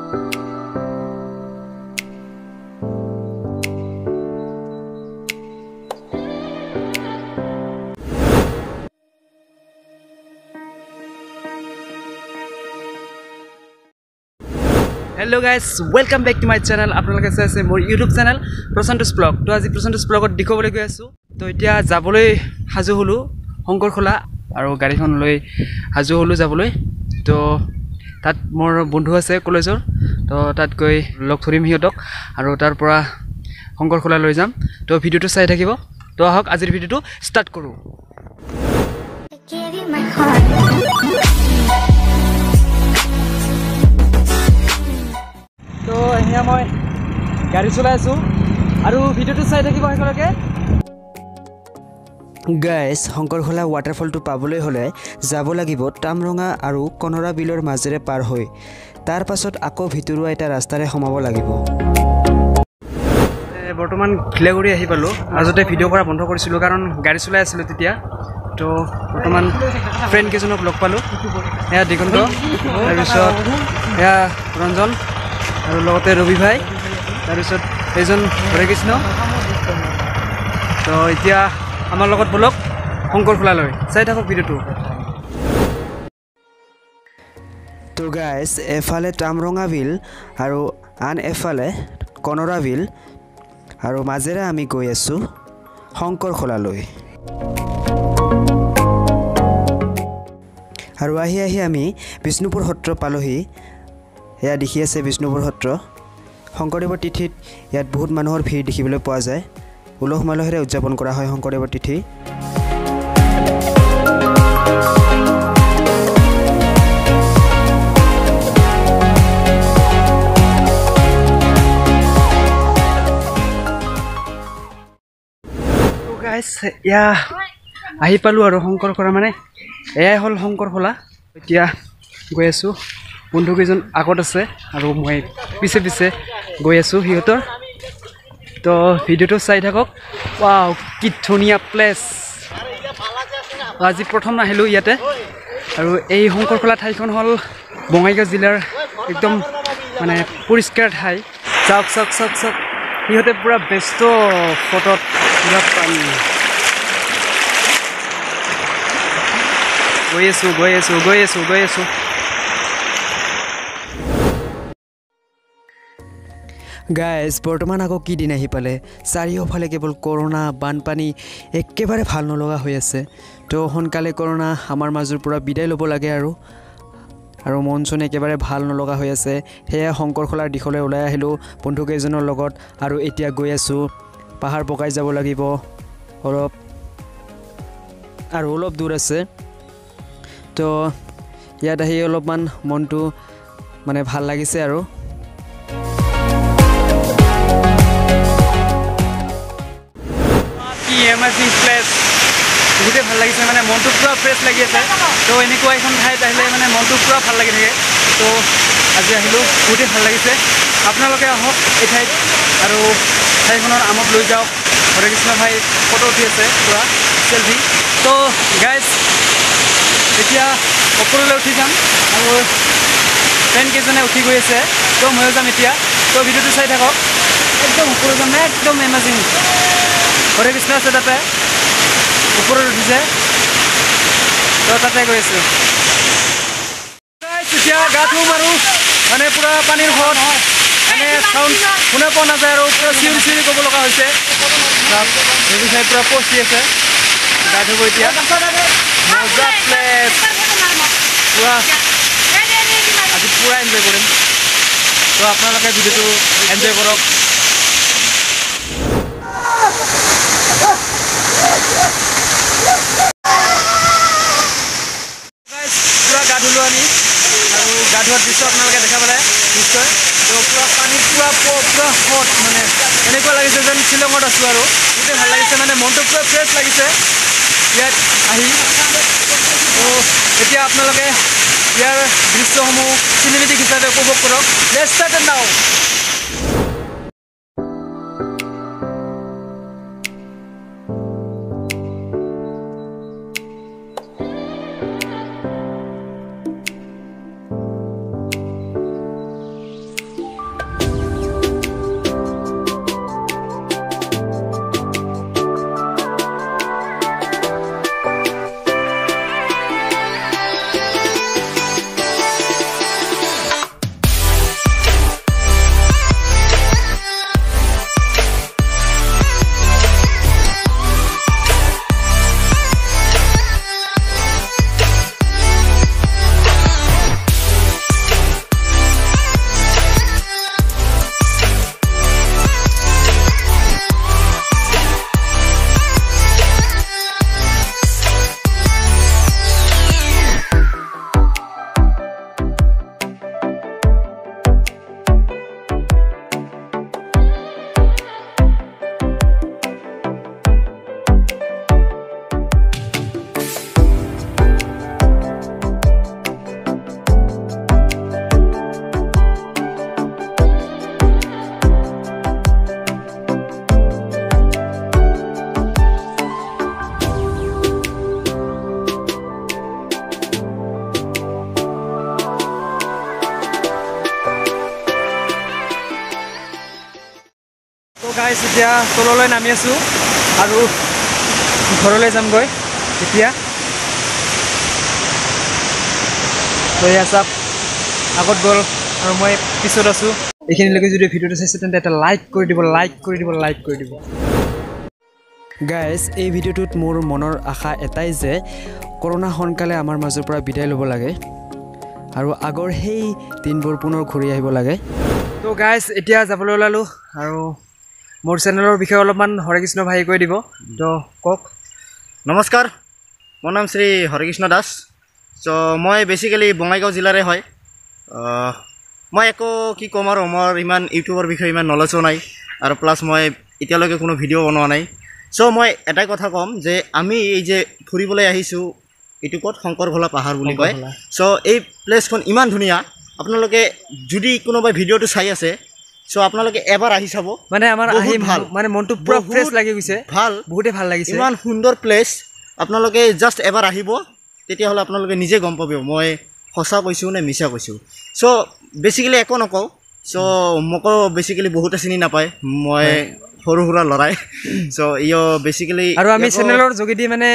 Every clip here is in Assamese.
Hello guys, welcome back to my channel. আপোনালোকে চাই আছে মোৰ YouTube channel প্ৰশান্তছ ব্লগ। তো আজি প্ৰশান্তছ ব্লগত দেখুৱাবলৈ গৈ আছো। তো এতিয়া যাবলৈ হাজু হলো শংকৰখোলা আৰু গাড়ীখন লৈ হাজু হলো যাবলৈ। তো তাত মোৰ বন্ধু আছে কলেজৰ। তো তাত গৈ লগ ধৰিম হিহঁতক আৰু তাৰ পৰা শংকৰখোলা লৈ যাম। তো ভিডিওটো চাই থাকিব। তো আহক আজিৰ ভিডিওটো ষ্টাৰ্ট কৰো। তো এতিয়া মই গাড়ী চলাই আছো আৰু ভিডিওটো চাই থাকিব একেলগে। গাইজ শংকৰখোলা ৱাটাৰফলটো পাবলৈ হ'লে যাব লাগিব তামৰঙা আৰু কনৰা বিলৰ মাজেৰে পাৰ হৈ তাৰ পাছত আকৌ ভিতৰুৱা এটা ৰাস্তাৰে সোমাব লাগিব। বৰ্তমান ঘিলাগুৰি আহি পালোঁ। মাজতে ভিডিঅ' কৰা বন্ধ কৰিছিলোঁ কাৰণ গাড়ী চলাই আছিলোঁ তেতিয়া। তো বৰ্তমান ফ্ৰেণ্ড কেইজনক লগ পালোঁ। এয়া দিগন্ত, তাৰপিছত এয়া ৰঞ্জন আৰু লগতে ৰবি ভাই, তাৰপিছত এইজন হৰে কৃষ্ণ। তো এতিয়া আমাৰ লগত বলক শংকৰখোলালৈ, চাই থাকক ভিডিঅ'টো। তো গাইজ এফালে তামৰঙা বিল আৰু আন এফালে কনৰা বিল আৰু মাজেৰে আমি গৈ আছোঁ শংকৰখোলালৈ। আৰু আহি আহি আমি বিষ্ণুপুৰ সত্ৰ পালোহি। এয়া দেখি আছে বিষ্ণুপুৰ সত্ৰ। শংকৰদেৱৰ তিথিত ইয়াত বহুত মানুহৰ ভিৰ দেখিবলৈ পোৱা যায়। উলহ মালহেৰে উদযাপন কৰা হয় শংকৰদেৱৰ তিথি। গাইজ এয়া আহি পালোঁ আৰু শংকৰখোলা, মানে এয়াই হ'ল শংকৰখোলা। এতিয়া গৈ আছোঁ, বন্ধুকেইজন আগত আছে আৰু মই পিছে পিছে গৈ আছোঁ সিহঁতৰ। তো ভিডিঅ'টো চাই থাকক। ৱাও, কি ধুনীয়া প্লেচ। আজি প্ৰথম আহিলোঁ ইয়াতে। আৰু এই শংকৰখোলা ঠাইখন হ'ল বঙাইগাঁও জিলাৰ একদম মানে পৰিষ্কাৰ ঠাই। চাওক চাওক চাওক চাওক, সিহঁতে পূৰা ব্যস্ত ফটোত পূৰা পানী। গৈ আছোঁ গৈ আছোঁ গৈ আছোঁ গৈ আছোঁ। গাইজ বৰ্তমান আকৌ কি দিন আহি পালে। চাৰিওফালে কেৱল কৰোণা, বানপানী, একেবাৰে ভাল নলগা হৈ আছে। তো সোনকালে কৰোণা আমাৰ মাজৰ পৰা বিদায় ল'ব লাগে আৰু মন চন একেবাৰে ভাল নলগা হৈ আছে। সেয়া শংকৰখোলাৰ দিশলৈ ওলাই আহিলোঁ বন্ধুকেইজনৰ লগত আৰু এতিয়া গৈ আছোঁ। পাহাৰ বগাই যাব লাগিব অলপ আৰু অলপ দূৰ আছে। তো ইয়াত আহি অলপমান মনটো মানে ভাল লাগিছে আৰু। এমাজিং প্লেচ, বহুতেই ভাল লাগিছে, মানে মনটো পূৰা ফ্ৰেছ লাগি আছে। তো এনেকুৱা এখন ঠাইত আহিলে মানে মনটো পূৰা ভাল লাগি থাকে। তো আজি আহিলোঁ, বহুতেই ভাল লাগিছে। আপোনালোকে আহক এই ঠাইত আৰু ঠাইখনৰ আমোদ লৈ যাওক। হৰে কৃষ্ণ ভাই ফটো উঠি আছে পূৰা চেলফি। তো গাইজ এতিয়া ওপৰলৈ উঠি যাম আৰু ফ্ৰেণ্ডকেইজনে উঠি গৈ আছে। তো ময়ো যাম এতিয়া। তো ভিডিঅ'টো চাই থাকক। একদম ওপৰত যাম, একদম এমাজিং। হৰে কৃষ্ণ আছে তাতে, ওপৰত উঠিছে। তো তাতে গৈ আছোঁ। এতিয়া গা ধুম আৰু মানে পূৰা পানীৰ সোৱাদ, মানে চাউণ্ড শুনা পোৱা নাযায় আৰু পূৰা চিঞৰি চিঞৰি ক'ব লগা হৈছে। ৰবি চাই পূৰা পষ্ট দি আছে, গা ধুব এতিয়া। মজা প্লেচ, পূৰা আজি পূৰা এনজয় কৰিম। তো আপোনালোকে ভিডিঅ'টো এনজয় কৰক। পূৰা গা ধুলোঁ আমি আৰু গা ধোৱাৰ দৃশ্য আপোনালোকে দেখা পালে নিশ্চয়। তো পূৰা পানীত পূৰা হট, মানে এনেকুৱা লাগিছে যেন শ্বিলঙত আছোঁ আৰু গোটেই ভাল লাগিছে, মানে মনটো পূৰা ফ্ৰেছ লাগিছে ইয়াত আহি। তো এতিয়া আপোনালোকে ইয়াৰ দৃশ্যসমূহ চিনেমেটিক হিচাপে উপভোগ কৰক। লেটছ ষ্টাৰ্ট নাও। গাইছ এতিয়া তললৈ নামি আছোঁ আৰু ঘৰলৈ যামগৈ এতিয়া তো এয়া চাওক আগত গ'ল আৰু মই পিছত আছোঁ এইখিনিলৈকে যদি ভিডিঅ'টো চাইছে তেন্তে এটা লাইক কৰি দিব গাইজ এই ভিডিঅ'টোত মোৰ মনৰ আশা এটাই যে কৰোণা সোনকালে আমাৰ মাজৰ পৰা বিদায় ল'ব লাগে আৰু আগৰ সেই দিনবোৰ পুনৰ ঘূৰি আহিব লাগে তো গাইজ এতিয়া যাবলৈ ওলালোঁ আৰু মোৰ চেনেলৰ বিষয়ে অলপমান হৰে কৃষ্ণ ভাই কৈ দিব তো কওক নমস্কাৰ মোৰ নাম শ্ৰী হৰেকৃষ্ণ দাস চ' মই বেচিকেলি বঙাইগাঁও জিলাৰে হয় মই একো কি ক'ম আৰু মোৰ ইমান ইউটিউবৰ বিষয়ে ইমান নলেজো নাই আৰু প্লাছ মই এতিয়ালৈকে কোনো ভিডিঅ' বনোৱা নাই চ' মই এটাই কথা ক'ম যে আমি এই যে ফুৰিবলৈ আহিছোঁ এইটো ক'ত শংকৰভোলা পাহাৰ বুলি কয় চ' এই প্লেচখন ইমান ধুনীয়া আপোনালোকে যদি কোনোবাই ভিডিঅ'টো চাই আছে চ' আপোনালোকে এবাৰ আহি চাব মানে আমাৰ আহি ভাল মানে মনটো পুৰা ফ্ৰেছ লাগি গৈছে ভাল বহুতে ভাল লাগিছে ইমান সুন্দৰ প্লেচ আপোনালোকে জাষ্ট এবাৰ আহিব তেতিয়াহ'লে আপোনালোকে নিজে গম পাব মই সঁচা কৈছোঁ নে মিছা কৈছোঁ চ' বেচিকেলি একো নকওঁ চ' মোকো বেচিকেলি বহুতে চিনি নাপায় মই সৰু সুৰা ল'ৰাই চ' বেচিকেলি আৰু আমি চেনেলৰ যোগেদি মানে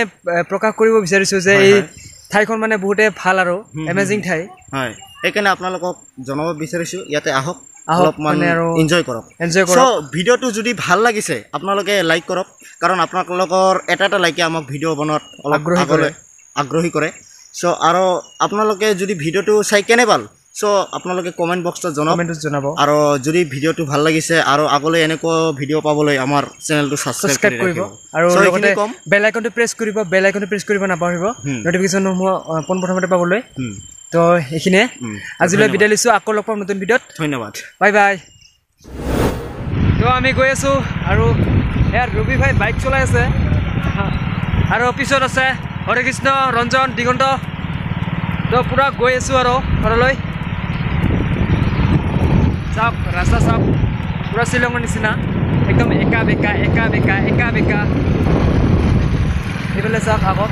প্ৰকাশ কৰিব বিচাৰিছোঁ যে এই ঠাইখন মানে বহুতে ভাল আৰু এমেজিং ঠাই হয় সেইকাৰণে আপোনালোকক জনাব বিচাৰিছোঁ ইয়াতে আহক অলপমান এনজয় কৰক চ' ভিডিঅ'টো যদি ভাল লাগিছে আপোনালোকে লাইক কৰক কাৰণ আপোনালোকৰ এটা লাইকে আমাক ভিডিঅ' বনোৱাত অলপ আগ্ৰহী কৰে চ' আৰু আপোনালোকে যদি ভিডিঅ'টো চাই কেনে পাল চ' আপোনালোকে কমেণ্ট বক্সত জনাব আৰু যদি ভিডিঅ'টো ভাল লাগিছে আৰু আগলৈ এনেকুৱা ভিডিঅ' পাবলৈ আমাৰ চেনেলটো ছাবস্ক্ৰাইব কৰিব আৰু লগতে বেল আইকনটো প্ৰেছ কৰিব নাপাহৰিব নটিফিকেশ্যনসমূহ পোনপ্ৰথমতে পাবলৈ তো এইখিনিয়ে আজিলৈ বিদায় লৈছোঁ আকৌ লগ পাম নতুন ভিডিঅ'ত ধন্যবাদ বাই বাই তো আমি গৈ আছোঁ আৰু ইয়াৰ ৰবি ভাই বাইক চলাই আছে আৰু পিছত আছে হৰে কৃষ্ণ ৰঞ্জন দিগন্ত তো পূৰা গৈ আছোঁ আৰু ঘৰলৈ চাওক ৰাস্তা চাওক পূৰা শ্বিলঙৰ নিচিনা একদম একা বেকা এইফালে চাওক আগত